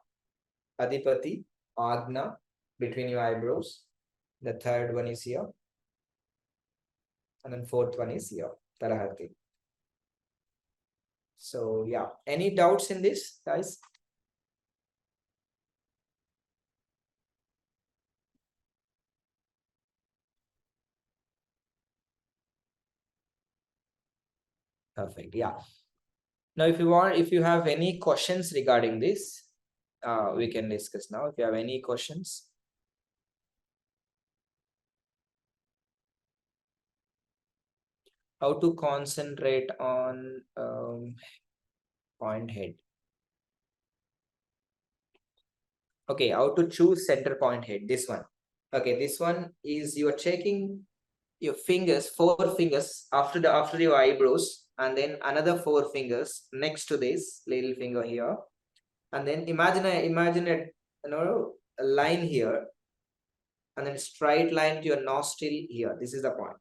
Adipati, Agna, between your eyebrows. The third one is here. And then fourth one is here, Tarahati. So yeah, any doubts in this, guys? Perfect. Yeah. Now, if you have any questions regarding this, we can discuss now. If you have any questions. How to concentrate on point head. Okay, how to choose center point head, this one. Okay, this one is you are checking your fingers, 4 fingers after your eyebrows, and then another 4 fingers next to this little finger here, and then imagine a a line here, and then straight line to your nostril here. This is the point.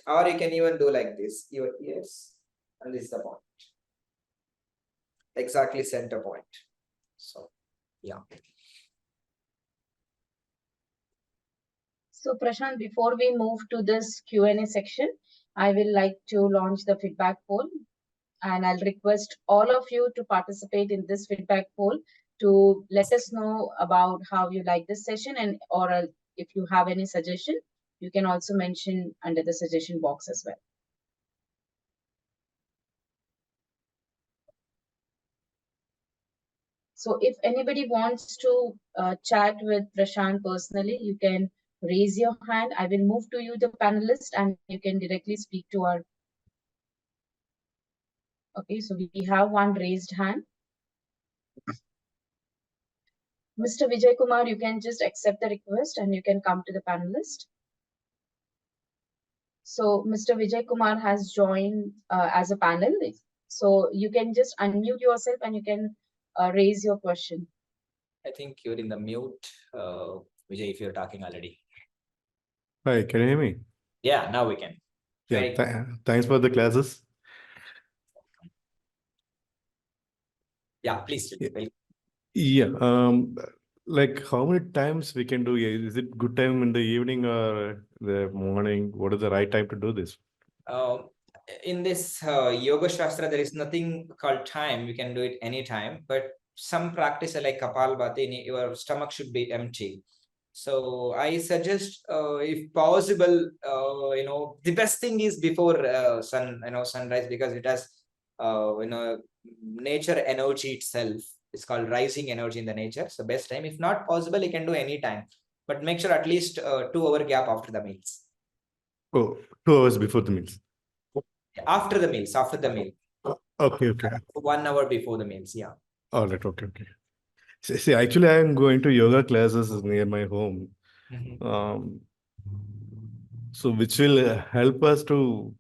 Or you can even do like this, your ears, and this is the point. Exactly center point. So yeah. So Prashant, before we move to this Q&A section, I will like to launch the feedback poll, and I'll request all of you to participate in this feedback poll to let us know about how you like this session, and or if you have any suggestion, you can also mention under the suggestion box as well. So if anybody wants to chat with Prashant personally, you can raise your hand. I will move to you, the panelist, and you can directly speak to our. Okay, so we have one raised hand. Mr. Vijay Kumar, you can just accept the request and you can come to the panelist. So Mr. Vijay Kumar has joined as a panelist. So you can just unmute yourself and you can raise your question. I think you're in the mute, Vijay, if you're talking already. Hi, can you hear me? Yeah, now we can. Yeah, thanks for the classes. Yeah, please. Yeah, like how many times we can do it? Is it good time in the evening or the morning? What is the right time to do this? In this Yoga Shastra, there is nothing called time. You can do it anytime, but some practice like Kapalabhati, your stomach should be empty. So I suggest, if possible, the best thing is before sunrise, because it has, nature energy itself. It's called rising energy in the nature. So best time. If not possible, you can do any time, but make sure at least 2 hour gap after the meals. Oh, 2 hours before the meals. After the meals, after the meal. Okay. 1 hour before the meals, yeah. All right, okay. See, actually, I am going to yoga classes near my home. So which will help us to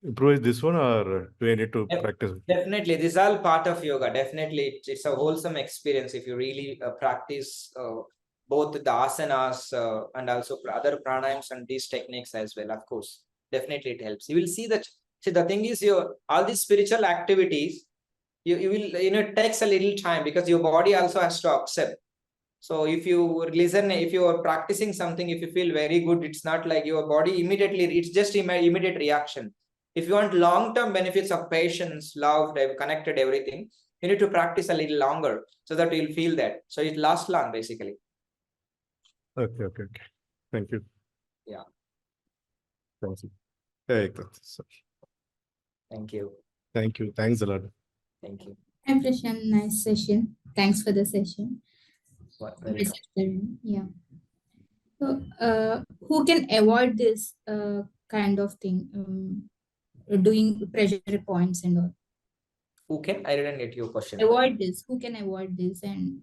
improve this one, or do I need to practice? Definitely, this is all part of yoga. Definitely, it's a wholesome experience if you really practice both the asanas and also other pranayams and these techniques as well. Of course, definitely it helps. You will see that. See, the thing is, all these spiritual activities, you will, it takes a little time because your body also has to accept. So if you listen, if you are practicing something, if you feel very good, it's not like your body immediately, it's just immediate reaction. If you want long-term benefits of patience, love, they've connected everything, you need to practice a little longer so that you'll feel that. So it lasts long, basically. Okay. Thank you. Yeah. Thank you. Hey, Thank you. Thank you. Thanks a lot. Thank you. Hi, Prashant. Nice session. Thanks for the session. Yeah. So, who can avoid this kind of thing, doing pressure points and all? Who can? I didn't get your question. Avoid this. Who can avoid this? And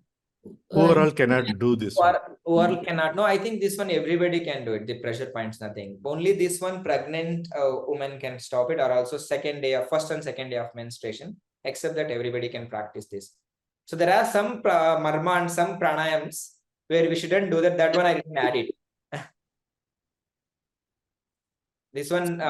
overall cannot do this one. Overall cannot. No, I think this one everybody can do it. The pressure points, nothing. Only this one pregnant woman can stop it, or also first and second day of menstruation. Except that everybody can practice this. So there are some marma and some pranayams where we shouldn't do that. That one I didn't add it. This one,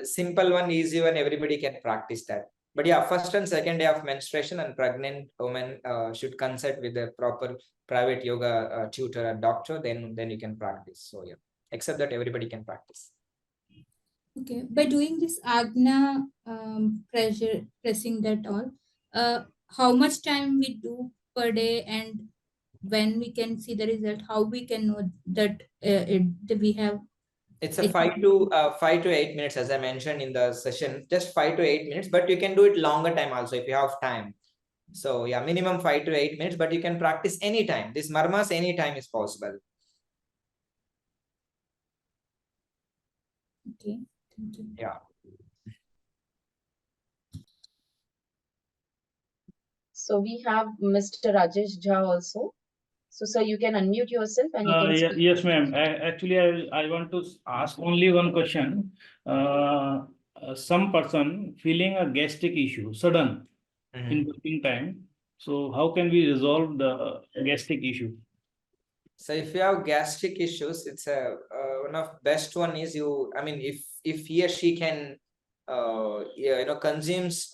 simple one, easy one, everybody can practice that. But yeah, first and second day of menstruation and pregnant women should consult with a proper private yoga tutor or doctor, then you can practice. So yeah, except that everybody can practice. Okay, by doing this Agna pressing that all, how much time we do per day, and when we can see the result, how we can know that we have It's a 5 to 8 minutes, as I mentioned in the session, just 5 to 8 minutes, but you can do it longer time also if you have time. So yeah, minimum 5 to 8 minutes, but you can practice anytime. This marmas anytime is possible. Okay, thank you. Yeah. So we have Mr. Rajesh Jha also. So sir, you can unmute yourself and you can speak. Yes, ma'am. Actually, I want to ask only one question. Some person feeling a gastric issue, sudden in working time. So how can we resolve the gastric issue? So if you have gastric issues, it's a one of best one is you. I mean, if he or she can, consumes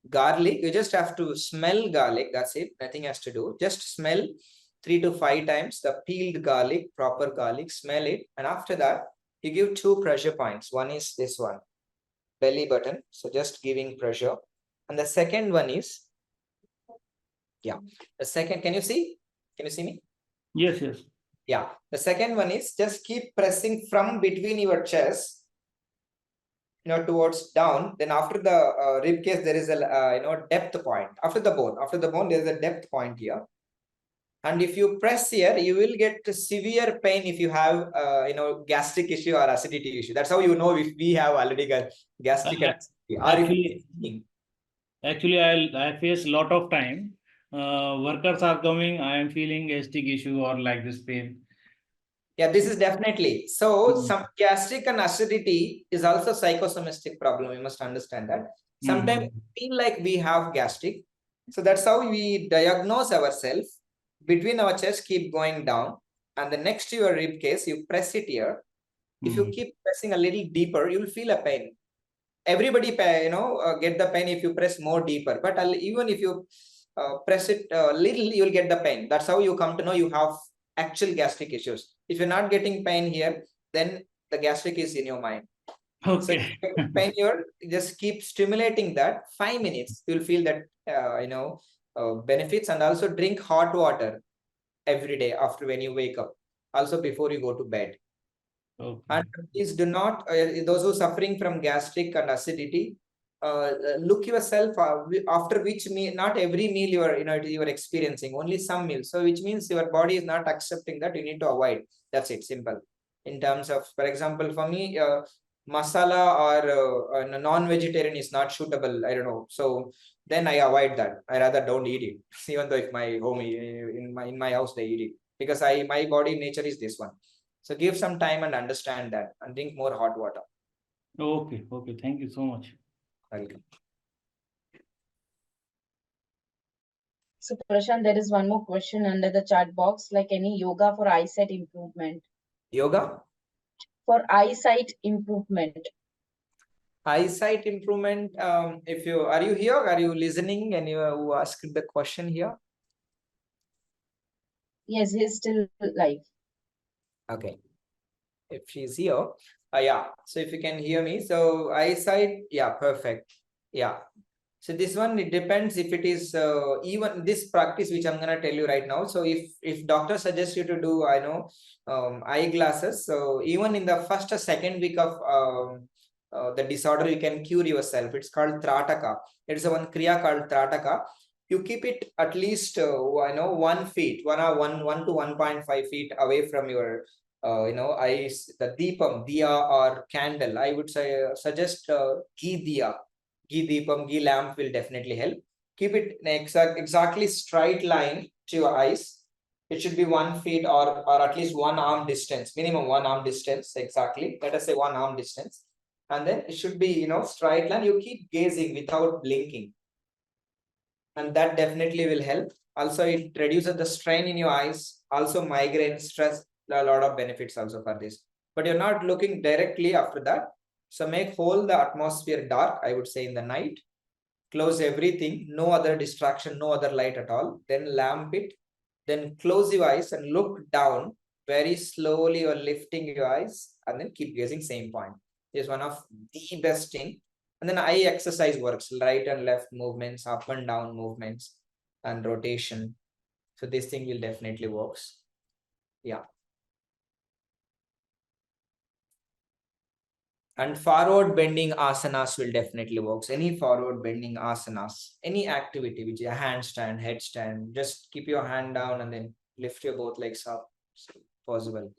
garlic, you just have to smell garlic. That's it. Nothing has to do. Just smell 3 to 5 times the peeled garlic, proper garlic. Smell it, and after that, you give 2 pressure points. One is this one, belly button. So just giving pressure, and the second one is, yeah, the second. Can you see? Can you see me? Yes, yes. Yeah, the second one is just keep pressing from between your chest, towards down. Then after the rib cage, there is a depth point. After the bone, there is a depth point here. And if you press here, you will get severe pain if you have gastric issue or acidity issue. That's how you know if we have already got gastric acidity. Actually, I face a lot of time. Workers are coming. I am feeling gastric issue or like this pain. Yeah, this is definitely. So some gastric and acidity is also psychosomatic problem. We must understand that. Sometimes we feel like we have gastric. So that's how we diagnose ourselves. Between our chest, keep going down. And the next to your rib case, you press it here. If you keep pressing a little deeper, you'll feel a pain. Everybody, get the pain if you press more deeper. But even if you press it a little, you'll get the pain. That's how you come to know you have actual gastric issues. If you're not getting pain here, then the gastric is in your mind. Okay. So pain here, just keep stimulating that 5 minutes. You'll feel that benefits. And also drink hot water every day after when you wake up. Also before you go to bed. Okay. And please do not, those who are suffering from gastric and acidity, look yourself after which meal. Not every meal you are experiencing, only some meals. So which means your body is not accepting that, you need to avoid. That's it, simple. In terms of, for example, for me, masala or non-vegetarian is not suitable. I don't know. So then I avoid that. I rather don't eat it, even though if my home in my house they eat it, because my body nature is this one. So give some time and understand that, and drink more hot water. Okay. Thank you so much. Welcome. So Prashant, there is one more question under the chat box, like any yoga for eyesight improvement. Yoga? For eyesight improvement. Eyesight improvement. Are you here? Are you listening? And you who asked the question here? Yes, he's still live. Okay. If she's here, yeah. So if you can hear me, so eyesight, yeah, perfect. Yeah. So this one, it depends if it is even this practice which I'm gonna tell you right now. So if doctor suggests you to do, eyeglasses, so even in the first or second week of the disorder, you can cure yourself. It's called Trataka. It's a one kriya called Trataka. You keep it at least 1 feet, 1 to 1.5 feet away from your eyes. The diya or candle. I would say suggest ghee diya. Ghee deepam, ghee lamp will definitely help. Keep it in exactly straight line to your eyes. It should be 1 feet or at least 1 arm distance, minimum 1 arm distance, exactly. Let us say 1 arm distance. And then it should be, straight line. You keep gazing without blinking. And that definitely will help. Also, it reduces the strain in your eyes. Also, migraine, stress, a lot of benefits also for this. But you're not looking directly after that. So make whole the atmosphere dark, I would say, in the night. Close everything, no other distraction, no other light at all. Then lamp it. Then close your eyes and look down. Very slowly you're lifting your eyes and then keep gazing same point. Is one of the best thing. And then eye exercise works, right and left movements, up and down movements, and rotation. So this thing will definitely works. Yeah. And forward bending asanas will definitely work. Any forward bending asanas, any activity which is a handstand, headstand, just keep your hand down and then lift your both legs up. So possible.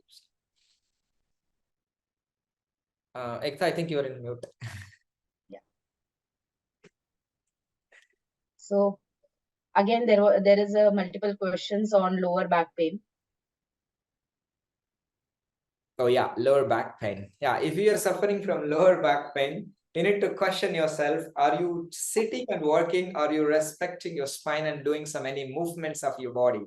Ekta, I think you are in mute. So again, there is a multiple questions on lower back pain. Oh yeah, lower back pain. Yeah, if you are suffering from lower back pain, you need to question yourself. Are you sitting and working? Are you respecting your spine and doing some any movements of your body?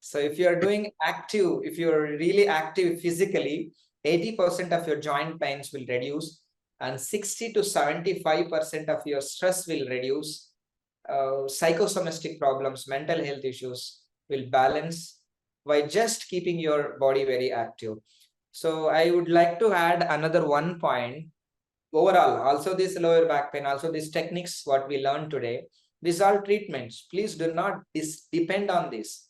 So if you're doing active, if you're really active physically, 80% of your joint pains will reduce and 60 to 75% of your stress will reduce. Psychosomatic problems, mental health issues will balance by just keeping your body very active. So I would like to add another one point. Overall, also this lower back pain, also these techniques, what we learned today, these are treatments. Please do not depend on this.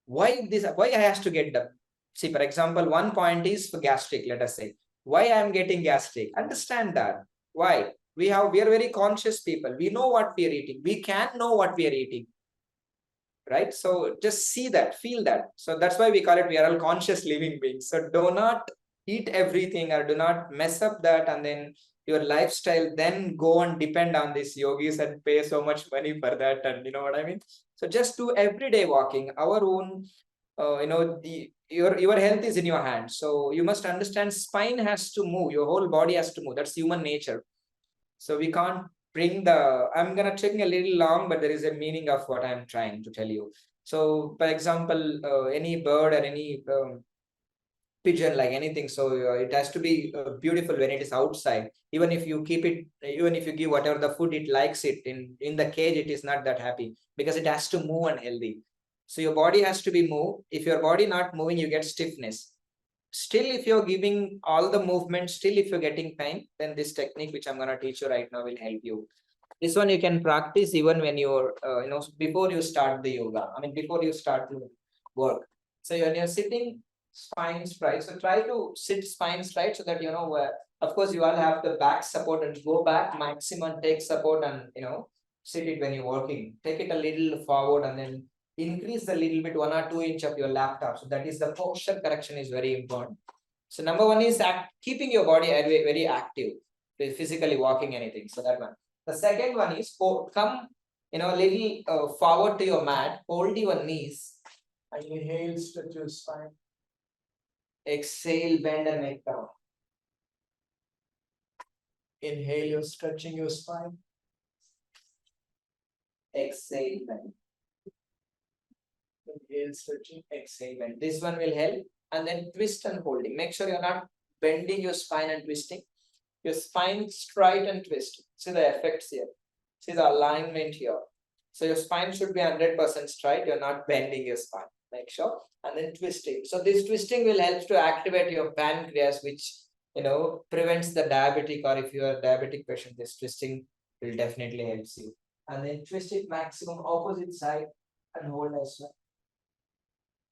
Why I has to get them? See, for example, one point is for gastric, let us say. Why I am getting gastric? Understand that. Why? We are very conscious people. We know what we are eating. We can know what we are eating. Right? So just see that, feel that. So that's why we call it, we are all conscious living beings. So do not eat everything or do not mess up that, and then your lifestyle then go and depend on these yogis and pay so much money for that. And you know what I mean? So just do everyday walking, our own, your health is in your hands. So you must understand spine has to move, your whole body has to move. That's human nature. So we can't bring I'm gonna take a little long, but there is a meaning of what I'm trying to tell you. So for example, any bird or any pigeon, like anything, so it has to be beautiful when it is outside. Even if you keep it, even if you give whatever the food it likes, it in the cage, it is not that happy because it has to move and healthy. So your body has to be moved. If your body not moving, you get stiffness. Still, if you're giving all the movement, still if you're getting pain, then this technique which I'm going to teach you right now will help you. This one you can practice even when you're before you start the yoga, I mean before you start to work. So when you're sitting, spine straight, so try to sit spine straight, so that where, of course, you all have the back support, and go back maximum, take support, and sit it when you're working. Take it a little forward and then increase a little bit, 1 or 2 inch of your laptop. So that is the posture correction is very important. So number one is keeping your body very active, physically walking, anything. So that one. The second one is come a little forward to your mat, hold your knees, and inhale, stretch your spine. Exhale, bend and neck down. Inhale, you're stretching your spine. Exhale, bend. Inhale, stretching, exhale, bend. This one will help. And then twist and holding. Make sure you're not bending your spine and twisting. Your spine straight and twist. See the effects here. See the alignment here. So your spine should be 100% straight. You're not bending your spine. Make sure. And then twisting. So this twisting will help to activate your pancreas, which prevents the diabetic, or if you are a diabetic patient, this twisting will definitely help you. And then twist it maximum opposite side and hold as well.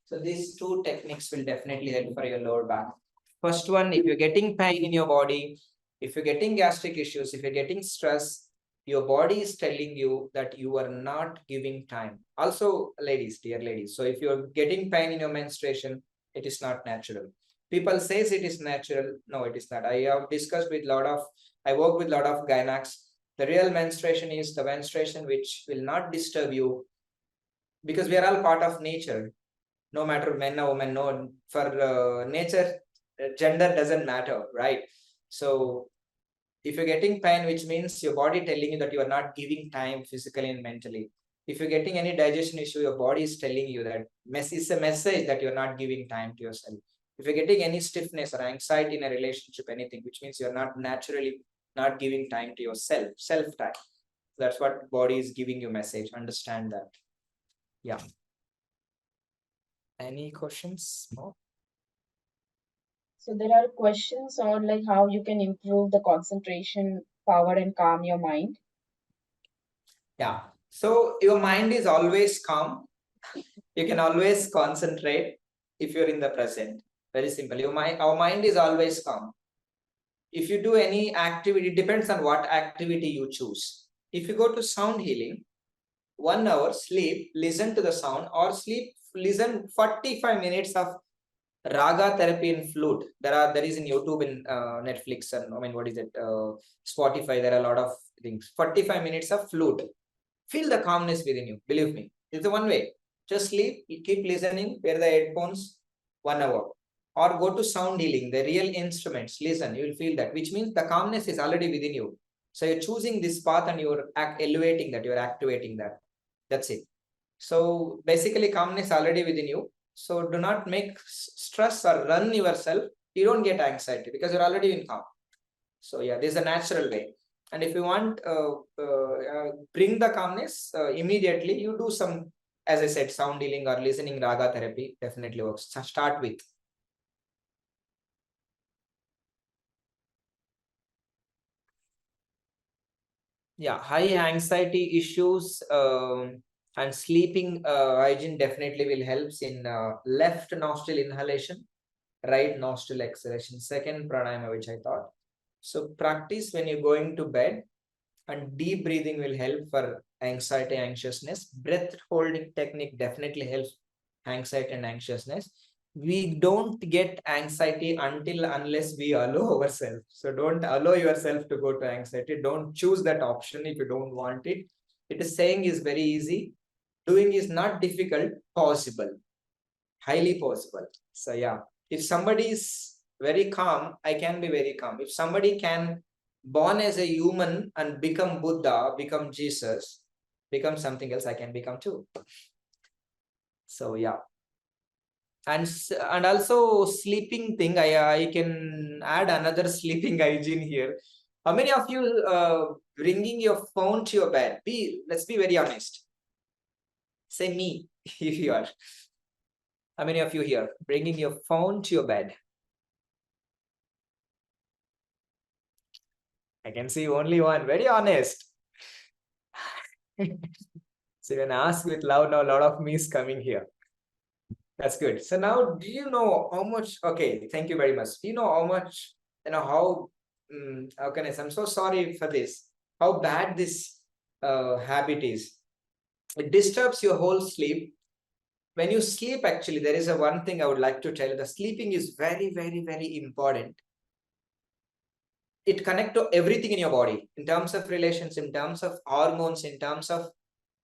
So these two techniques will definitely help for your lower back. First one, if you're getting pain in your body, if you're getting gastric issues, if you're getting stress, your body is telling you that you are not giving time. Also, ladies, dear ladies, so if you're getting pain in your menstruation, it is not natural. People says it is natural. No, it is not. I have discussed with I work with a lot of gynacs. The real menstruation is the menstruation which will not disturb you, because we are all part of nature. No matter men or women, no, for nature, gender doesn't matter, right? So if you're getting pain, which means your body telling you that you are not giving time physically and mentally. If you're getting any digestion issue, your body is telling you that it's a message that you're not giving time to yourself. If you're getting any stiffness or anxiety in a relationship, anything, which means you're not naturally not giving time to yourself, self-time. That's what body is giving you message. Understand that. Yeah. Any questions more? So there are questions on like how you can improve the concentration power and calm your mind. Yeah. So your mind is always calm. You can always concentrate if you're in the present. Very simple. Our mind is always calm. if you do any activity, it depends on what activity you choose. If you go to sound healing, 1 hour sleep, listen to the sound, or sleep, listen 45 minutes of raga therapy in flute. There is in YouTube, in Netflix, and I mean, what is it? Spotify. There are a lot of things. 45 minutes of flute. Feel the calmness within you. Believe me, it's the one way. Just sleep, keep listening, wear the headphones, 1 hour. Or go to sound healing, the real instruments, listen, you will feel that, which means the calmness is already within you. So you're choosing this path and you're elevating that, you're activating that. That's it. So basically, calmness already within you. So do not make stress or run yourself. You don't get anxiety because you're already in calm. So yeah, this is a natural way. And if you want bring the calmness immediately, you do some, as I said, sound healing or listening raga therapy definitely works. So start with. Yeah, high anxiety issues and sleeping hygiene definitely will help in left nostril inhalation, right nostril exhalation, second pranayama, which I thought. So practice when you're going to bed, and deep breathing will help for anxiety, anxiousness. Breath holding technique definitely helps anxiety and anxiousness. We don't get anxiety unless we allow ourselves. So don't allow yourself to go to anxiety. Don't choose that option if you don't want it. It is saying is very easy. Doing is not difficult, possible, highly possible. So yeah, if somebody is very calm, I can be very calm. If somebody can born as a human and become Buddha, become Jesus, become something else, I can become too. So yeah. And also sleeping thing, I can add another sleeping hygiene here. How many of you bringing your phone to your bed? Let's be very honest. Say me if you are. How many of you here bringing your phone to your bed? I can see only one. Very honest. So when asked with love, now a lot of me is coming here. That's good. So now, do you know how much? Okay, thank you very much. Do you know how much? How can I say? I'm so sorry for this. How bad this habit is. It disturbs your whole sleep. When you sleep, actually, there is a one thing I would like to tell you. The sleeping is very, very, very important. It connects to everything in your body, in terms of relations, in terms of hormones, in terms of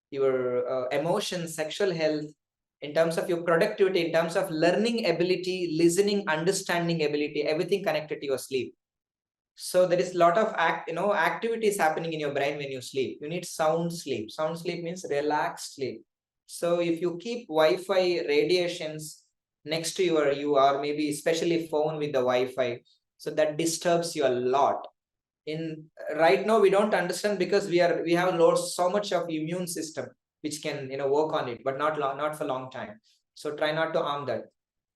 your emotions, sexual health, in terms of your productivity, in terms of learning ability, listening, understanding ability, everything connected to your sleep. So there is a lot of activities happening in your brain when you sleep. You need sound sleep. Sound sleep means relaxed sleep. So if you keep Wi-Fi radiations next to you, or maybe especially phone with the Wi-Fi, so that disturbs you a lot. In right now we don't understand because we have lost so much of immune system which can work on it, but not for long time. So try not to harm that.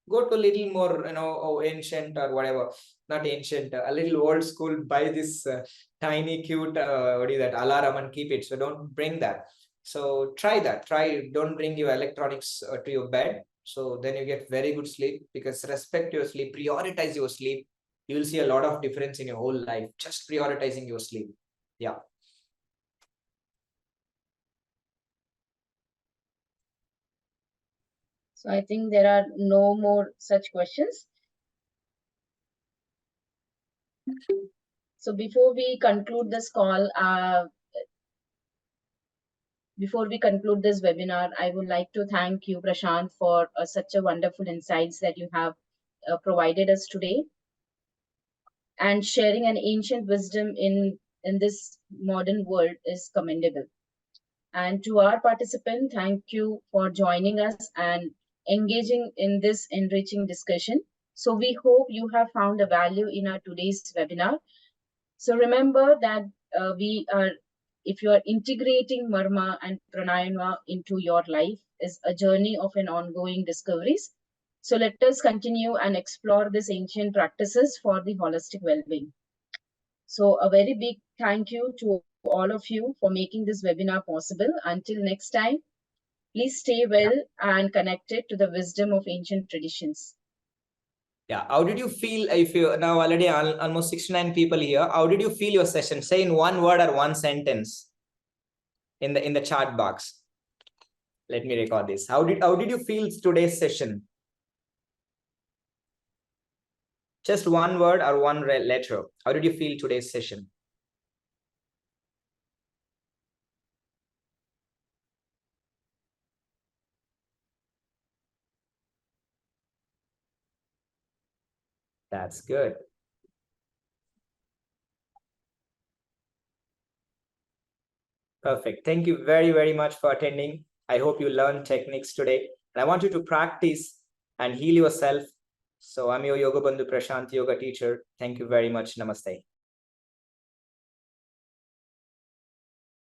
Go to a little more ancient or whatever, not ancient, a little old school. Buy this tiny cute what is that alarm and keep it. So don't bring that. So try that. Don't bring your electronics to your bed. So then you get very good sleep, because respect your sleep, prioritize your sleep. You will see a lot of difference in your whole life, just prioritizing your sleep. Yeah. So I think there are no more such questions. So before we conclude this call, before we conclude this webinar, I would like to thank you, Prashant, for such a wonderful insights that you have provided us today, and sharing an ancient wisdom in this modern world is commendable. And to our participant, thank you for joining us and engaging in this enriching discussion. So we hope you have found a value in our today's webinar. So remember that if you are integrating Marma and Pranayama into your life, is a journey of an ongoing discoveries. So let us continue and explore these ancient practices for the holistic well-being. So a very big thank you to all of you for making this webinar possible. Until next time, please stay well and connected to the wisdom of ancient traditions. Yeah. How did you feel? If you now already almost 69 people here, how did you feel your session? Say in one word or one sentence in the chat box. Let me record this. How did you feel today's session? Just one word or one letter. How did you feel today's session? That's good. Perfect. Thank you very, very much for attending. I hope you learned techniques today. And I want you to practice and heal yourself. So I'm your Yoga Bandhu Prashant, yoga teacher. Thank you very much. Namaste.